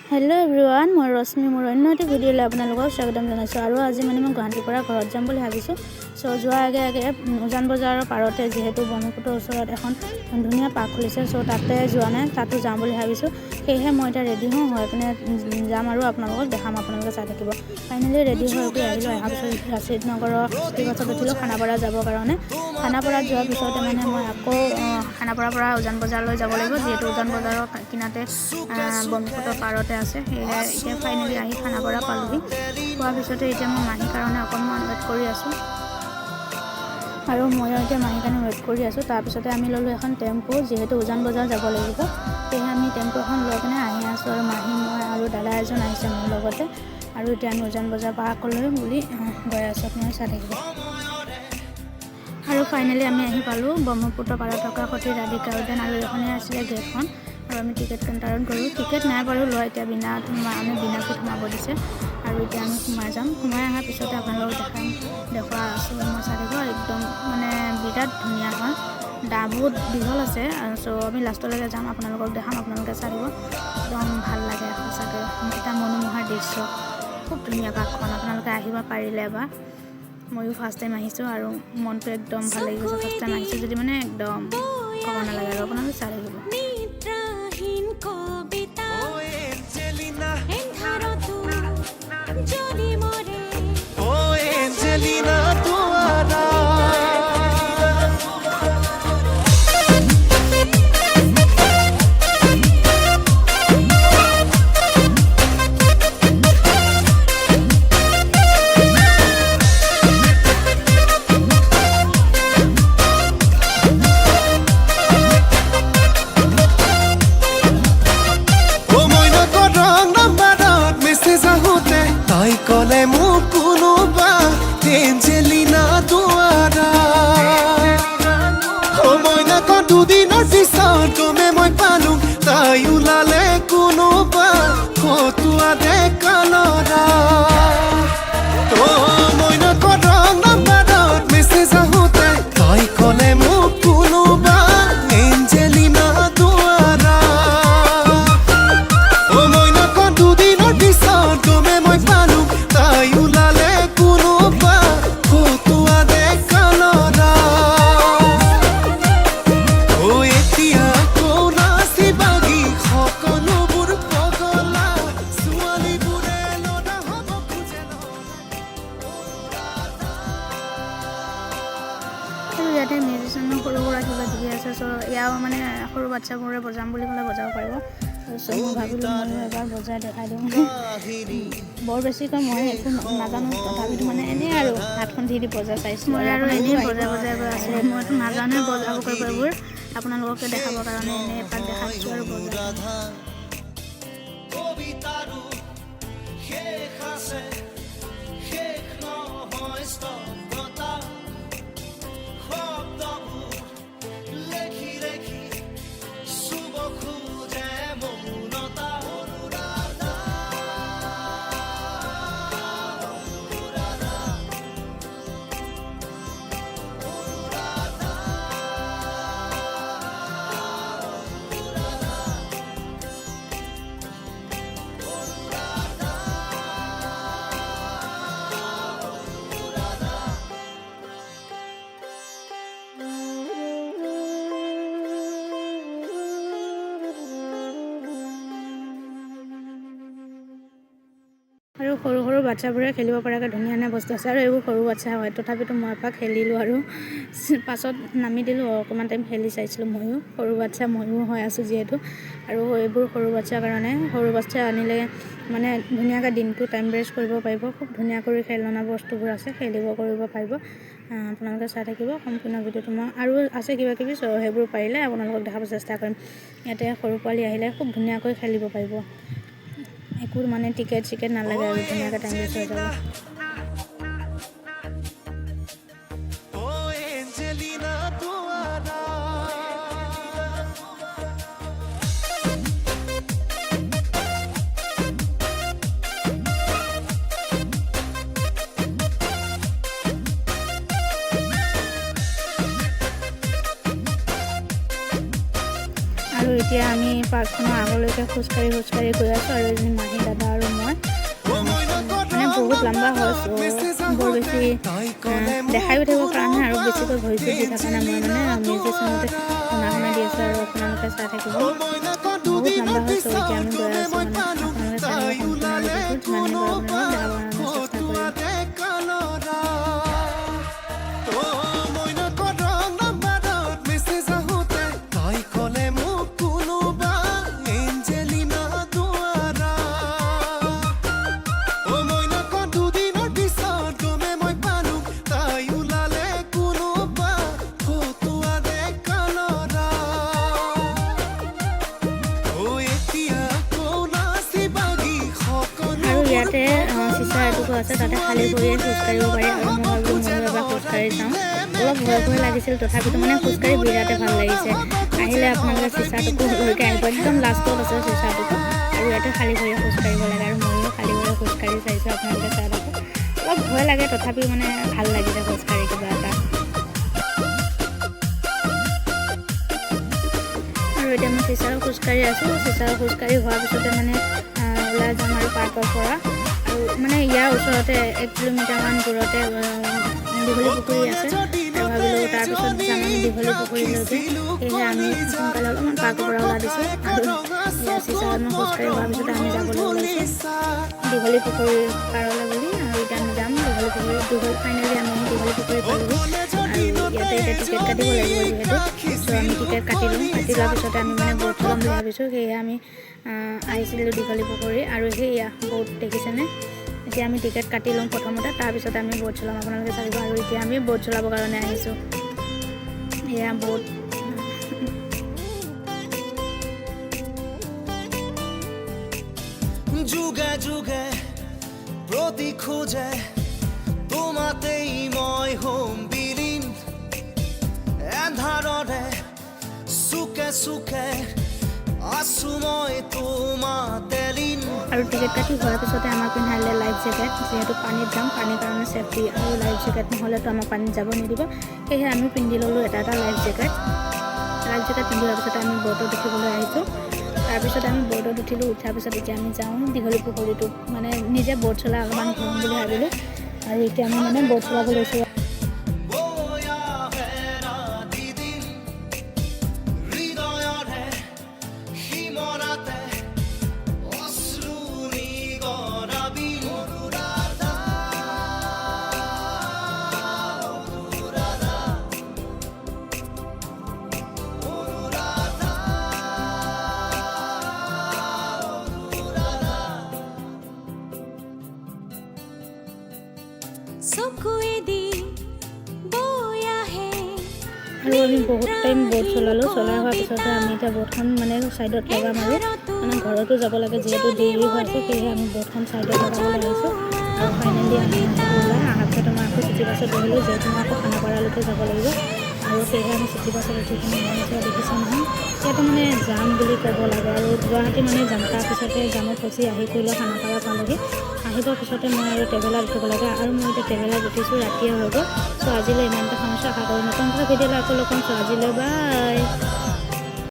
hello everyone मैं रश्मि मोर अन्य एटा भिडिओले आपनालोকক स्वागतम जनाइছো আৰু আজি মানে মই গুৱাহাটীৰ পৰা ঘৰত যাম বুলি ভাবিছো সো যোৱা আগে আগে উজান বজাৰৰ পাৰতে যেহেতু ব্ৰহ্মপুত্ৰৰ ওচৰত এখন ধুনীয়া পাৰ্ক খুলিছে সো তাতে যোৱা নাই তাতো যাম বুলি ভাবিছো সেয়ে মই এটা ৰেডি হৈ পিনে যাম আৰু আপোনালোকক দেখাম আপোনালোকে চাই থাকিব ফাইনালি ৰেডি হৈ আহিলো ৰাজীৱ নগৰৰ চিটি বাছত উঠিলো খানাপাৰা যাবৰ কাৰণে খানাপাৰা যোৱাৰ পিছতে মানে মই আকৌ খানাপাৰাৰ পৰা উজান বজাৰলৈ যাব লাগিব যেহেতু উজান বজাৰৰ কিনাতে ব্ৰহ্মপুত্ৰৰ পাৰতে আছে সেয়ে এতিয়া ফাইনালি আহি খানাপাৰা পালোহি পোৱাৰ পিছতে এতিয়া মই মাহীৰ কাৰণে অকণমান ৱেইট কৰি আছোঁ আৰু মই এতিয়া মাহীৰ কাৰণে ৱেইট কৰি আছোঁ তাৰপিছতে আমি ল'লোঁ এখন টেম্পো যেহেতু উজান বজাৰ যাব লাগিব সেয়ে আমি টেম্পো এখন লৈ কিনে আহি আছোঁ আৰু মাহী মই আৰু দাদা এজন আহিছে মোৰ লগতে আৰু এতিয়া আমি উজান বজাৰ পাৰ্কলৈ বুলি গৈ আছোঁ আপোনালোকে চাই থাকিব আৰু ফাইনালি আমি আহি পালোঁ ব্ৰহ্মপুত্ৰ পাৰত থকা সতী ৰাধিকা উদ্যান আৰু এখনে আছিলে গেটখন আৰু আমি টিকেট কাউণ্টাৰত গ'লোঁ টিকেট নাই বাৰু লয় এতিয়া আমি বিনা ফিত সোমাব দিছে আৰু এতিয়া আমি সোমাই যাম সোমাই অহাৰ পিছতে আপোনালোকক দেখুওৱা আছোঁ মই চাই থাকিব একদম মানে বিৰাট ধুনীয়া হয় বহুত দীঘল আছে চ' আমি লাষ্টলৈকে যাম আপোনালোকক দেখাম আপোনালোকে চাই দিব একদম ভাল লাগে সঁচাকৈ এটা মনোমোহাৰ দৃশ্য খুব ধুনীয়া পাৰ্কখন আপোনালোকে আহিব পাৰিলে এবাৰ ময়ো ফাৰ্ষ্ট টাইম আহিছোঁ আৰু মনটো একদম ভাল লাগি গৈছে ফাৰ্ষ্ট টাইম আহিছোঁ যদি মানে একদম ক'ব নালাগে আৰু আপোনালোকে চাই থাকিব কলে মোক কোনোবা এঞ্জেলিনা দুৱাৰা সময় নাক দুদিনৰ পিছত গমে মই পালো তাই ওলালে কোনোবা ফটোৱা ডেকা ল'ৰা মই নাক ৰং নাম্বাৰত মেছেজ আহোঁতে তাই কলে মোক কোনোবা এঞ্জেলিনা দুৱাৰা মই নাক দুদিনৰ পিছত গমে মই পালো তাই ওলালে কোনোবা ফটোৱা ডেকা ল'ৰা এতিয়া নাচি বাগি সকলোবোৰ পগলা ছোৱালীবোৰে ল'ৰা হ'ব খোজে আৰু ইয়াতে মিউজিচিয়ানৰ সৰু সুৰা কিবা কিবি আছে চ' ইয়াও মানে সৰু বাচ্চাবোৰে বজাম বুলি ক'লে বজাব পাৰিব চ' মই ভাবিলোঁ ময়ো এবাৰ বজাই দেখাই দিওঁ বৰ বেছিকৈ মই একো নাজানো তথাপিতো মানে এনেই আৰু হাতখন ধি বজাই চাইছোঁ মই আৰু এনেই বজাই গৈ আছিলোঁ মইতো নাজানোৱে বজাব কৰিব এইবোৰ আপোনালোককে দেখাবৰ কাৰণে এনেই এপাক দেখাইছোঁ আৰু বজাই আৰু সৰু সৰু বাচ্চাবোৰে খেলিব পৰাকৈ ধুনীয়া ধুনীয়া বস্তু আছে আৰু এইবোৰ সৰু বাচ্চা হয় তথাপিতো মই এপাক খেলিলোঁ আৰু পাছত নামি দিলোঁ অকণমান টাইম খেলি চাইছিলোঁ ময়ো সৰু বাচ্চা ময়ো হৈ আছোঁ যিহেতু আৰু এইবোৰ সৰু বাচ্চাৰ কাৰণে সৰু বাচ্চা আনিলে মানে ধুনীয়াকৈ দিনটো টাইম ৱেষ্ট কৰিব পাৰিব খুব ধুনীয়া কৰি খেলনা বস্তুবোৰ আছে খেলিব কৰিব পাৰিব আপোনালোকে চাই থাকিব সম্পূৰ্ণ ভিডিঅ'টো মই আৰু আছে কিবা কিবি চ' সেইবোৰ পাৰিলে আপোনালোকক দেখাব চেষ্টা কৰিম ইয়াতে সৰু পোৱালি আহিলে খুব ধুনীয়াকৈ খেলিব পাৰিব একো মানে টিকেট চিকেট নালাগে আৰু ধুনীয়াকৈ টাইম ৱেষ্ট হৈ যাব আৰু এতিয়া আমি পাৰ্কখনৰ আগলৈকে খোজকাঢ়ি গৈ আছোঁ আৰু এজনী মাহী দাদা আৰু মই মানে বহুত লম্বা হয় বৰ বেছি দেখায়ো থাকিব পৰা নাই আৰু বেছিকৈ ভৰিছোঁ দি থকা নাই মই মানে মিউজিচিয়ানতে শুনা দি আছোঁ আৰু আপোনালোকে চাই থাকিব বহুত লম্বা হয় এতিয়া আমি গৈ আছোঁ মানে আপোনালোকে চাই সম্পূৰ্ণ চেষ্টা কৰিম ইয়াতে চিচা এটুকু আছে তাতে খালী ভৰিয়ে খোজকাঢ়িব পাৰি আৰু মই ভাবিলোঁ ময়ো এবাৰ খোজকাঢ়ি চাওঁ অলপ ভয় লাগিছিল তথাপিতো মানে খোজকাঢ়ি বিৰাটে ভাল লাগিছে আহিলে আপোনালোকে চিচাটুকু লৈকে আহিব একদম লাষ্টত আছে চিচাটুকু আৰু ইয়াতে খালী ভৰিয়ে খোজকাঢ়িব লাগে আৰু ময়ো খালী ভৰিয়ে খোজকাঢ়ি চাইছোঁ আপোনালোকে চাই থাকক অলপ ভয় লাগে তথাপিও মানে ভাল লাগিছে খোজকাঢ়ি কিবা এটা আৰু এতিয়া মই চিচাৰ খোজকাঢ়ি আছোঁ চিচাৰ খোজকাঢ়ি হোৱাৰ পিছতে মানে ওলাই যাম আৰু পাৰ্কৰ পৰা আৰু মানে ইয়াৰ ওচৰতে 1 কিলোমিটাৰমান দূৰতে দীঘলী পুখুৰী আছে আৰু ভাবিলোঁ তাৰপিছত যাম আমি দীঘলী পুখুৰীলৈকে সেয়েহে আমি সোনকালে অলপমান পাৰ্কৰ পৰা ওলাই দিছোঁ আৰু ইয়াৰ চিচাৰত মই খোজকাঢ়ি হোৱাৰ পিছতে আমি যাবলৈ ওলাইছোঁ দীঘলী পুখুৰীৰ পাৰলৈ বুলি আৰু এতিয়া আমি যাম ফাইনেলি আমি দীঘলী পুখুৰী পালোঁগৈ আৰু ইয়াতে এতিয়া টিকেট কাটিব লাগিব যিহেতু চ' আমি টিকেট কাটি লোৱাৰ পিছতে আমি মানে ব'ট চলাম বুলি ভাবিছোঁ সেয়ে আমি আহিছিলোঁ দীঘলী পুখুৰী আৰু সেয়া ব'ট দেখিছেনে এতিয়া আমি টিকেট কাটি ল'ম প্ৰথমতে তাৰপিছতে আমি ব'ট চলাম আপোনালোকে চাব আৰু এতিয়া আমি ব'ট চলাবৰ কাৰণে আহিছোঁ এয়া ব'ট যুগে যুগে প্ৰতি খোজে তোমাতেই মই হ'ম বিলীন এন্ধাৰৰে চুকে চুকে আছো মই তোমাতে লীন আৰু টিকেট কাটি হোৱাৰ পিছতে আমাক পিন্ধালে লাইফ জেকেট যিহেতু পানীত যাম পানীৰ কাৰণে চেফটি আৰু লাইফ জেকেট নহ'লেতো আমাক পানীত যাব নিদিব সেয়েহে আমি পিন্ধি ল'লোঁ এটা লাইফ জেকেট পিন্ধি হোৱাৰ পিছতে আমি ব'টত উঠিবলৈ আহিছোঁ তাৰপিছত আমি ব'টত উঠিলোঁ উঠাৰ পিছত এতিয়া আমি যাওঁ দীঘলী পুখুৰীটোত মানে নিজে ব'ট চলাই অলপমান ঘূৰিম বুলি ভাবিলোঁ আৰু এতিয়া আমি মানে ব'ট চলাব লৈছোঁ আৰু আমি বহুত টাইম ব'ট চলাই হোৱাৰ পিছতে আমি এতিয়া ব'টখন মানে ছাইডত লগাম আৰু মানে ঘৰতো যাব লাগে যিহেতু দেৰি হৈ আছে সেয়েহে আমি ব'টখন ছাইডত লগাবলৈ আহিছোঁ আৰু ফাইনেলি আমি ওলাই অহাৰ পিছত মই আকৌ চিটি বাছত বহিলোঁ যিহেতু মই আকৌ খানাপাৰালৈকে যাব লাগিব আৰু সেয়েহে আমি চিটি বাছত উঠি কিনে এতিয়া দেখিছোঁ নহয় ইয়াতে মানে যাম বুলি ক'ব লাগে আৰু গুৱাহাটী মানে যাম তাৰপিছতে জামত ফচি আহি কৰিলে খানাপাৰা পালোহি আহিবৰ পিছতে মই আৰু ট্ৰেভেলাৰ উঠিব লাগে আৰু মই এতিয়া ট্ৰেভেলাৰ উঠিছোঁ ৰাতিয়ে হৈ গ'ল চ' আজিলৈ ইমানটা সমস্যা আশা কৰোঁ নতুন ভিডিঅ'লৈ আকৌ লগ পাম চ' আজিলৈ বাই